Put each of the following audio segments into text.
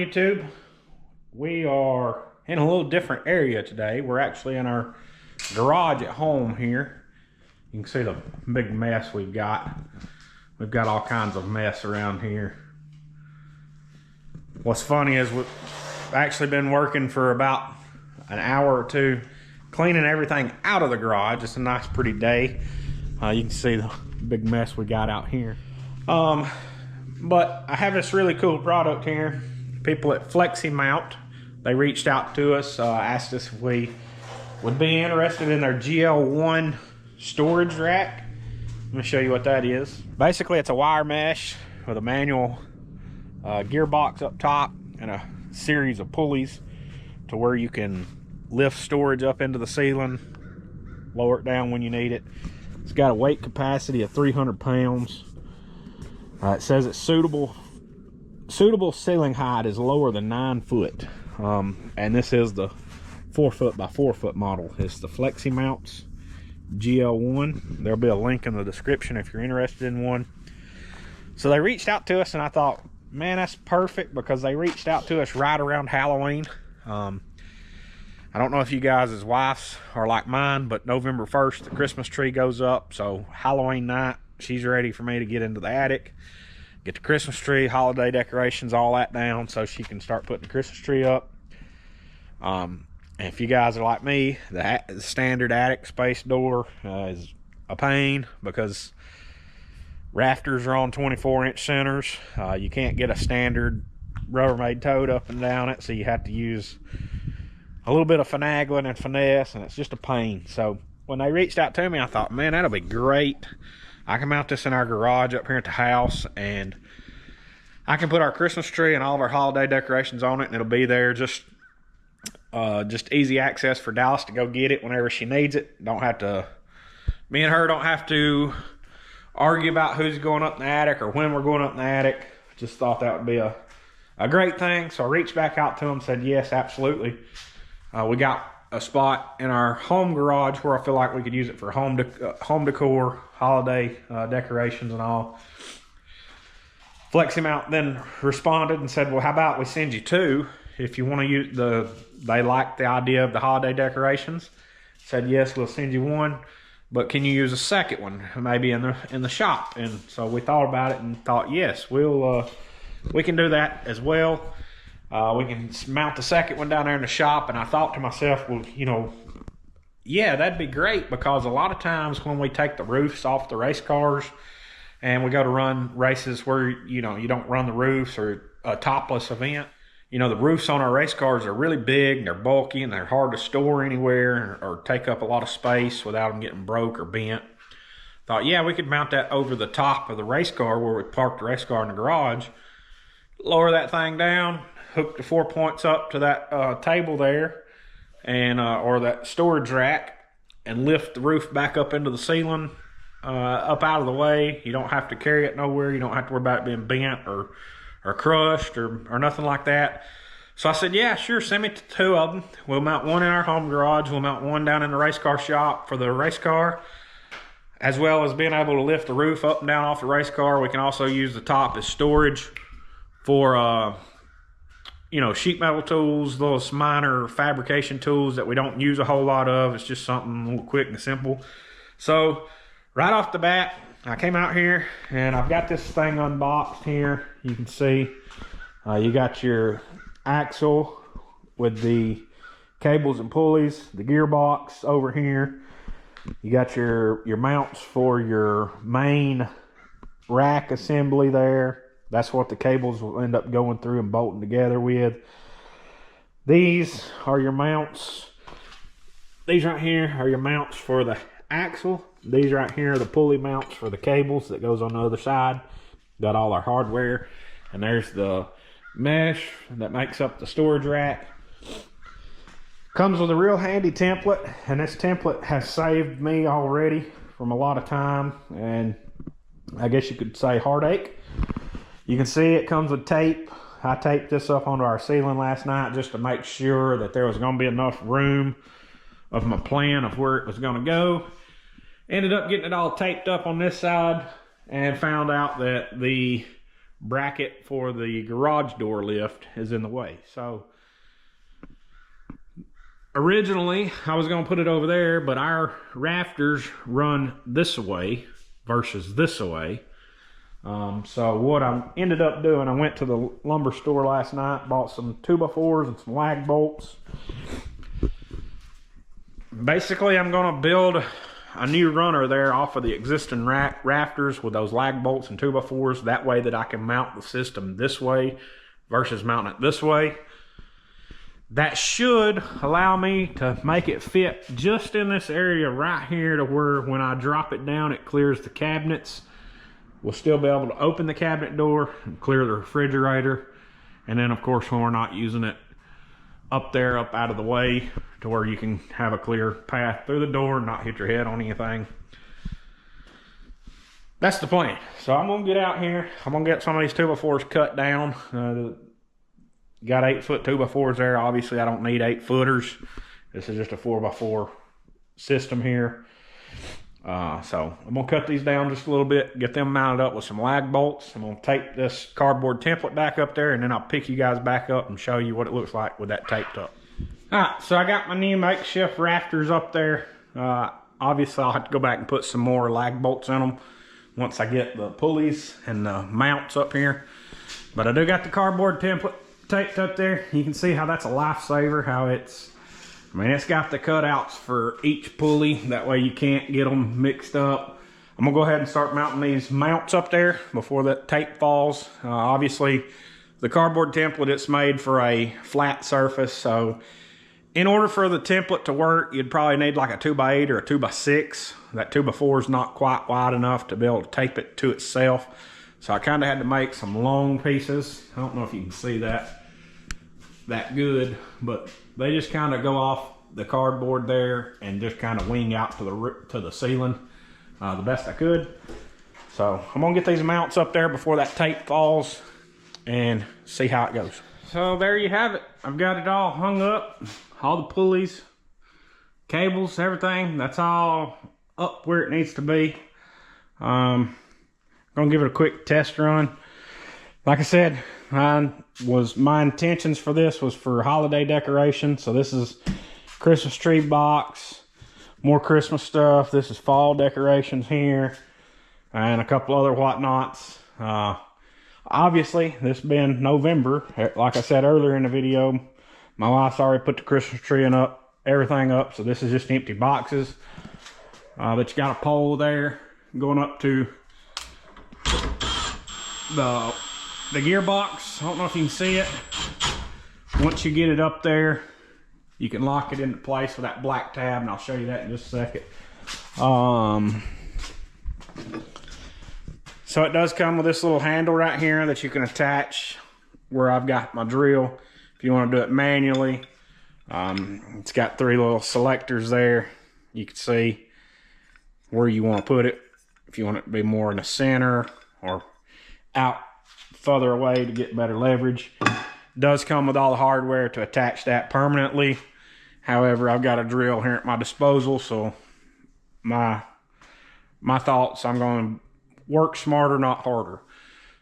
YouTube? We are in a little different area today. We're actually in our garage at home here. You can see the big mess we've got. We've got all kinds of mess around here. What's funny is we've actually been working for about an hour or two cleaning everything out of the garage. It's a nice pretty day. You can see the big mess we got out here. But I have this really cool product here. People at Fleximount, they reached out to us, asked us if we would be interested in their GL1 storage rack. Let me show you what that is. Basically, it's a wire mesh with a manual gearbox up top and a series of pulleys to where you can lift storage up into the ceiling, lower it down when you need it. It's got a weight capacity of 300 pounds. It says it's suitable ceiling height is lower than 9 foot. And this is the 4 foot by 4 foot model. It's the Fleximounts GL1. There'll be a link in the description if you're interested in one. So they reached out to us and I thought, man, that's perfect, because they reached out to us right around Halloween. I don't know if you guys' wives are like mine, but November 1st, the Christmas tree goes up. So Halloween night, she's ready for me to get into the attic, get the Christmas tree, holiday decorations, all that down so she can start putting the Christmas tree up. And if you guys are like me, the standard attic space door is a pain because rafters are on 24-inch centers. You can't get a standard Rubbermaid tote up and down it, so you have to use a little bit of finagling and finesse, and it's just a pain. So when they reached out to me, I thought, man, that'll be great. I can mount this in our garage up here at the house, and I can put our Christmas tree and all of our holiday decorations on it, and it'll be there. Just easy access for Dallas to go get it whenever she needs it. Me and her don't have to argue about who's going up in the attic or when we're going up in the attic. Just thought that would be a great thing. So I reached back out to them, said yes, absolutely. We got a spot in our home garage where I feel like we could use it for home decor, holiday decorations and all. Fleximount then responded and said, well, how about we send you two if you want to use they like the idea of the holiday decorations. Said, yes, we'll send you one, but can you use a second one maybe in the shop? And so we thought about it and thought, yes, we can do that as well. We can mount the second one down there in the shop. And I thought to myself, well, yeah, that'd be great, because a lot of times when we take the roofs off the race cars and we go to run races where, you don't run the roofs, or a topless event, the roofs on our race cars are really big, and they're bulky, and they're hard to store anywhere or take up a lot of space without them getting broke or bent. Thought, yeah, we could mount that over the top of the race car where we parked the race car in the garage, lower that thing down, hook the 4 points up to that table there, and or that storage rack, and lift the roof back up into the ceiling, up out of the way. You don't have to carry it nowhere. You don't have to worry about it being bent or crushed or nothing like that. So I said, yeah, sure, send me two of them. We'll mount one in our home garage. We'll mount one down in the race car shop for the race car, as well as being able to lift the roof up and down off the race car. We can also use the top as storage for sheet metal tools, those minor fabrication tools that we don't use a whole lot of. It's just something a little quick and simple. So right off the bat, I came out here and I've got this thing unboxed here. You can see you got your axle with the cables and pulleys, the gearbox over here. You got your mounts for your main rack assembly there. That's what the cables will end up going through and bolting together with. These are your mounts. These right here are your mounts for the axle. These right here are the pulley mounts for the cables that goes on the other side. Got all our hardware. And there's the mesh that makes up the storage rack. Comes with a real handy template, and this template has saved me already from a lot of time, and I guess you could say heartache. You can see it comes with tape. I taped this up onto our ceiling last night just to make sure that there was going to be enough room of my plan of where it was going to go. Ended up getting it all taped up on this side, and found out that the bracket for the garage door lift is in the way. So originally I was going to put it over there, but our rafters run this way versus this way. So what I ended up doing, I went to the lumber store last night, bought some 2x4s and some lag bolts. Basically, I'm going to build a new runner there off of the existing rafters with those lag bolts and 2x4s. That way that I can mount the system this way versus mounting it this way. That should allow me to make it fit just in this area right here to where when I drop it down, it clears the cabinets. We'll still be able to open the cabinet door and clear the refrigerator. And then of course, when we're not using it, up there, up out of the way to where you can have a clear path through the door and not hit your head on anything. That's the plan. So I'm gonna get out here. I'm gonna get some of these 2x4s cut down. Got 8-foot 2x4s there. Obviously I don't need 8-footers. This is just a 4x4 system here. So I'm gonna cut these down just a little bit, get them mounted up with some lag bolts. I'm gonna tape this cardboard template back up there, and then I'll pick you guys back up and show you what it looks like with that taped up. All right, so I got my new makeshift rafters up there. Obviously I'll have to go back and put some more lag bolts in them once I get the pulleys and the mounts up here. But I do got the cardboard template taped up there. You can see how that's a lifesaver, how it's, I mean, it's got the cutouts for each pulley. That way you can't get them mixed up. I'm gonna go ahead and start mounting these mounts up there before that tape falls. Obviously, the cardboard template, it's made for a flat surface. So in order for the template to work, you'd probably need like a 2x8 or a 2x6. That 2x4 is not quite wide enough to be able to tape it to itself. So I kind of had to make some long pieces. I don't know if you can see that good, but they just kind of go off the cardboard there and just kind of wing out to the ceiling the best I could. So I'm gonna get these mounts up there before that tape falls and see how it goes. So there you have it. I've got it all hung up, all the pulleys, cables, everything. That's all up where it needs to be. Gonna give it a quick test run. Like I said, my intentions for this was for holiday decoration. So this is Christmas tree box, more Christmas stuff. This is fall decorations here, and a couple other whatnots. Obviously, this being November, like I said earlier in the video, my wife's already put the Christmas tree and everything up. So this is just empty boxes. But you got a pole there going up to the gearbox. I don't know if you can see it. Once you get it up there, you can lock it into place with that black tab, and I'll show you that in just a second. So it does come with this little handle right here that you can attach where I've got my drill if you want to do it manually. It's got 3 little selectors there. You can see where you want to put it, if you want it to be more in the center or out further away to get better leverage. It does come with all the hardware to attach that permanently. However, I've got a drill here at my disposal, so my thoughts, I'm going to work smarter, not harder.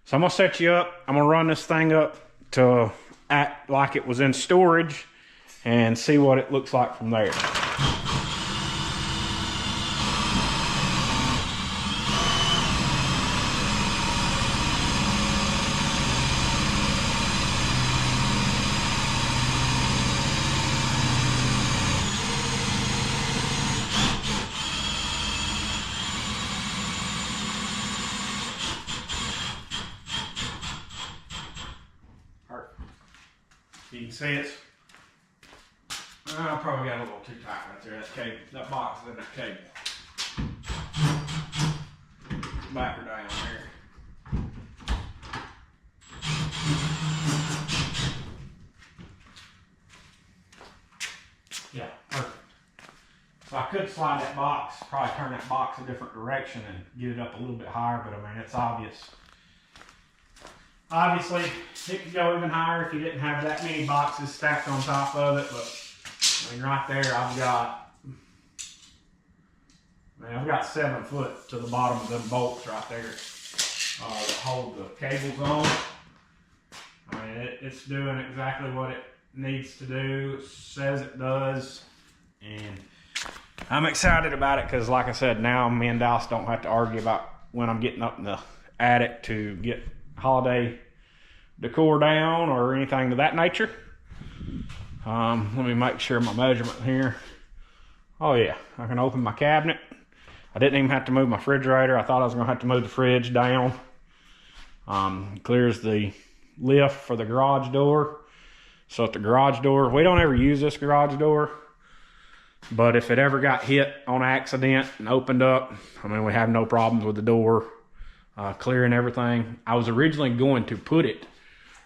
So I'm going to set you up. I'm going to run this thing up to act like it was in storage and see what it looks like from there. You can see it. I probably got a little too tight right there. That cable, that box is in that cable. Back her down there. Yeah, perfect. So I could slide that box, probably turn that box a different direction and get it up a little bit higher, but I mean, it's obvious. Obviously, it could go even higher if you didn't have that many boxes stacked on top of it, but I mean, right there, I've got 7 foot to the bottom of them bolts right there. that hold the cables on. I mean, it's doing exactly what it needs to do. It says it does. And I'm excited about it because, like I said, now me and Dallas don't have to argue about when I'm getting up in the attic to get holiday decor down or anything of that nature. Let me make sure my measurement here. Oh yeah, I can open my cabinet. I didn't even have to move my refrigerator. I thought I was gonna have to move the fridge down. Clears the lift for the garage door. So at the garage door, we don't ever use this garage door, but if it ever got hit on accident and opened up, I mean, we have no problems with the door clearing everything. I was originally going to put it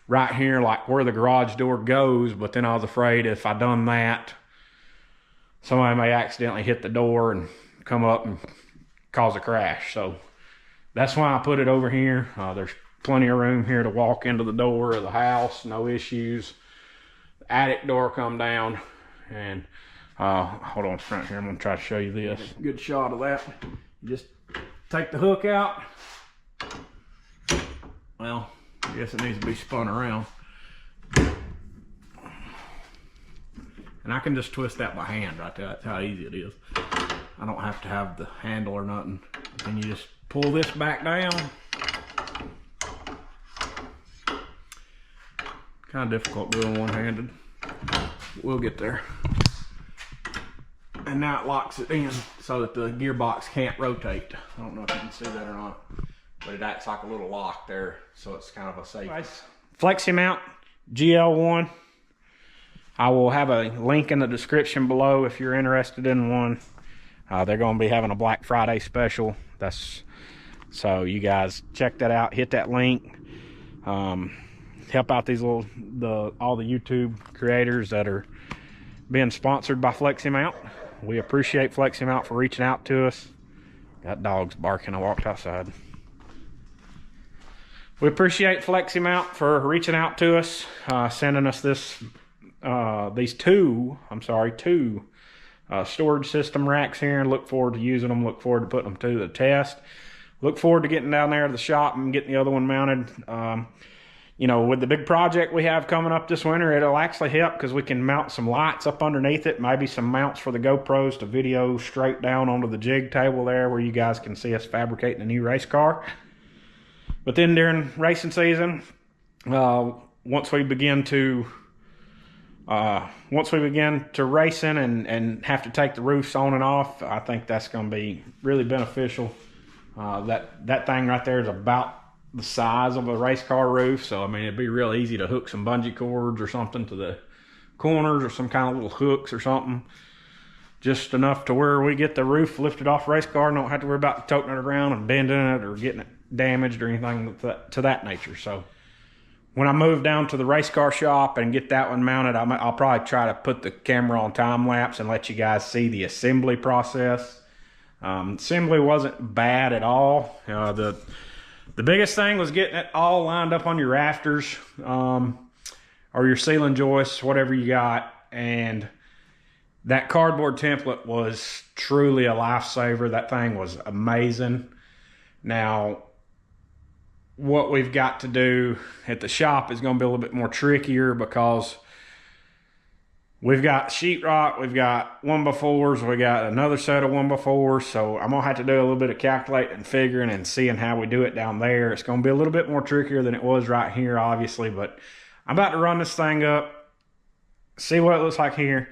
right here, like where the garage door goes, but then I was afraid if I done that, somebody may accidentally hit the door and come up and cause a crash. So that's why I put it over here. There's plenty of room here to walk into the door of the house, no issues. The attic door come down, and hold on front here, I'm gonna try to show you this. Good shot of that. You just take the hook out. Well, I guess it needs to be spun around. And I can just twist that by hand right there. That's how easy it is. I don't have to have the handle or nothing. And you just pull this back down. Kind of difficult doing one-handed. We'll get there. And now it locks it in so that the gearbox can't rotate. I don't know if you can see that or not, but it acts like a little lock there, so it's kind of a safe. Fleximount GL1. I will have a link in the description below if you're interested in one. They're going to be having a Black Friday special. So you guys check that out. Hit that link. Help out these all the YouTube creators that are being sponsored by Fleximount. We appreciate Fleximount for reaching out to us. Got dogs barking. I walked outside. We appreciate Fleximount for reaching out to us, sending us these two storage system racks here, and look forward to using them. Look forward to putting them to the test. Look forward to getting down there to the shop and getting the other one mounted. You know, with the big project we have coming up this winter, it'll actually help because we can mount some lights up underneath it, maybe some mounts for the GoPros to video straight down onto the jig table there where you guys can see us fabricating a new race car. But then during racing season, once we begin to racing and have to take the roofs on and off, I think that's going to be really beneficial. That thing right there is about the size of a race car roof, so I mean it'd be real easy to hook some bungee cords or something to the corners or some kind of little hooks or something, just enough to where we get the roof lifted off the race car and don't have to worry about toting it around and bending it or getting it damaged or anything to that nature. So when I move down to the race car shop and get that one mounted, I'll probably try to put the camera on time lapse and let you guys see the assembly process. Assembly wasn't bad at all. The biggest thing was getting it all lined up on your rafters, or your ceiling joists, whatever you got. And that cardboard template was truly a lifesaver. That thing was amazing. Now, what we've got to do at the shop is going to be a little bit more trickier because we've got sheetrock, we've got 1x4s, we got another set of 1x4s, so I'm going to have to do a little bit of calculating and figuring and seeing how we do it down there. It's going to be a little bit more trickier than it was right here, obviously, but I'm about to run this thing up, see what it looks like here,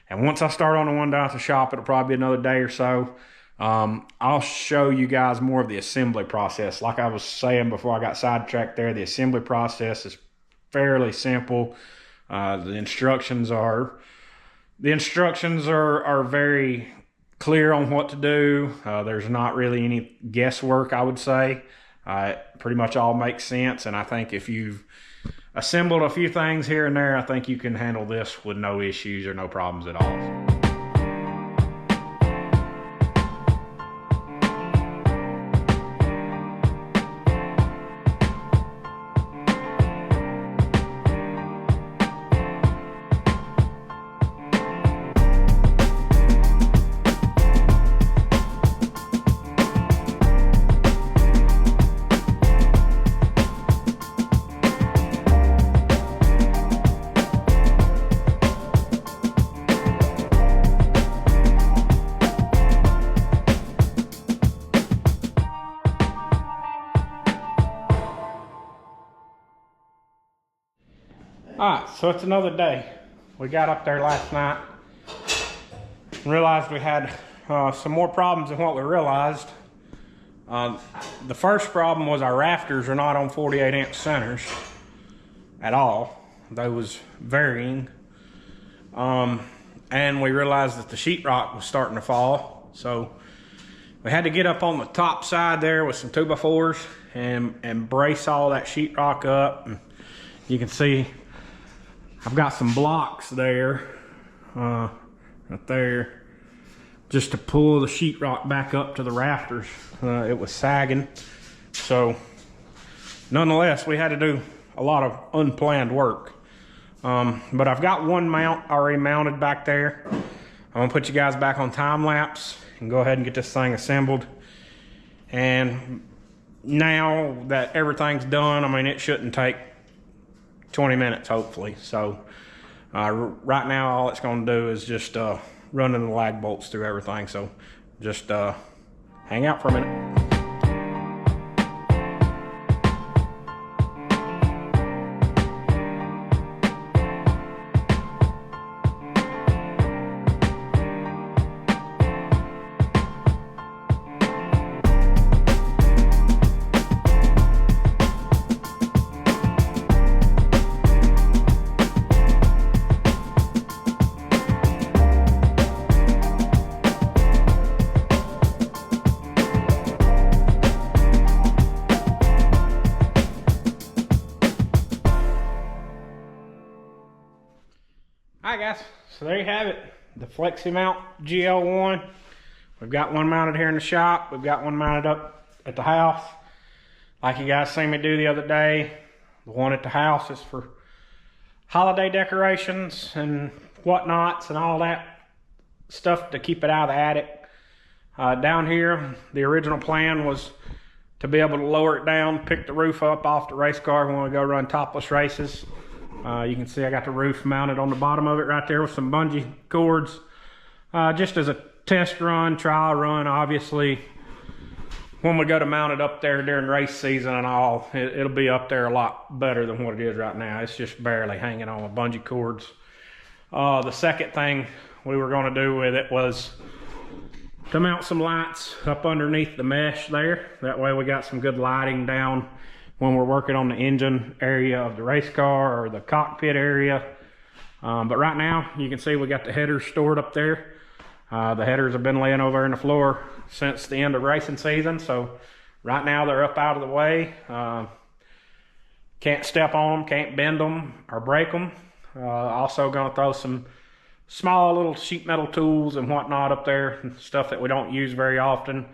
and once I start on the one down at the shop, it'll probably be another day or so. I'll show you guys more of the assembly process. Like I was saying before I got sidetracked there, the assembly process is fairly simple. The instructions are very clear on what to do. There's not really any guesswork, I would say. It pretty much all makes sense, and I think if you've assembled a few things here and there, I think you can handle this with no issues or no problems at all. Alright, so it's another day. We got up there last night and realized we had some more problems than what we realized. The first problem was our rafters are not on 48-inch centers at all. They was varying. And we realized that the sheetrock was starting to fall. So we had to get up on the top side there with some 2x4s and brace all that sheetrock up. And you can see I've got some blocks there, right there, just to pull the sheetrock back up to the rafters. It was sagging. So nonetheless, we had to do a lot of unplanned work. But I've got one mount already mounted back there. I'm gonna put you guys back on time lapse and go ahead and get this thing assembled. And now that everything's done, I mean, it shouldn't take 20 minutes, hopefully. So right now, all it's gonna do is just running the lag bolts through everything. So just hang out for a minute. Alright guys, so there you have it, the Fleximount GL1. We've got one mounted here in the shop, we've got one mounted up at the house. Like you guys seen me do the other day, the one at the house is for holiday decorations and whatnots and all that stuff to keep it out of the attic. Down here, the original plan was to be able to lower it down, pick the roof up off the race car when we go run topless races. You can see I got the roof mounted on the bottom of it right there with some bungee cords. Just as a test run, trial run, obviously. When we go to mount it up there during race season and all, it'll be up there a lot better than what it is right now. It's just barely hanging on with bungee cords. The second thing we were gonna do with it was to mount some lights up underneath the mesh there. That way we got some good lighting down when we're working on the engine area of the race car or the cockpit area. But right now, you can see we got the headers stored up there. The headers have been laying over in the floor since the end of racing season. So right now they're up out of the way. Can't step on them, can't bend them or break them. Also gonna throw some small little sheet metal tools and whatnot up there, stuff that we don't use very often,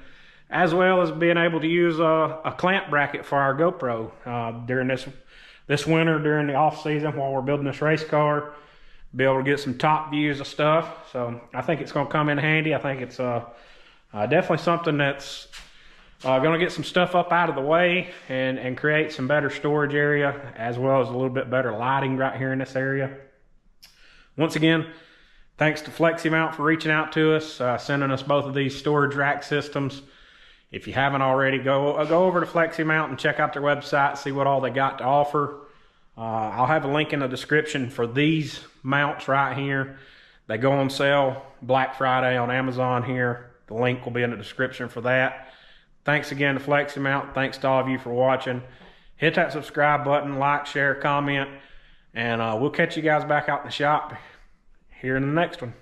as well as being able to use a clamp bracket for our GoPro during this winter, during the off season while we're building this race car, be able to get some top views of stuff. So I think it's gonna come in handy. I think it's definitely something that's gonna get some stuff up out of the way and create some better storage area, as well as a little bit better lighting right here in this area. Once again, thanks to Fleximount for reaching out to us, sending us both of these storage rack systems. If you haven't already, go over to Fleximount and check out their website, see what all they got to offer. I'll have a link in the description for these mounts right here. They go on sale Black Friday on Amazon here. The link will be in the description for that. Thanks again to Fleximount. Thanks to all of you for watching. Hit that subscribe button, like, share, comment, and we'll catch you guys back out in the shop here in the next one.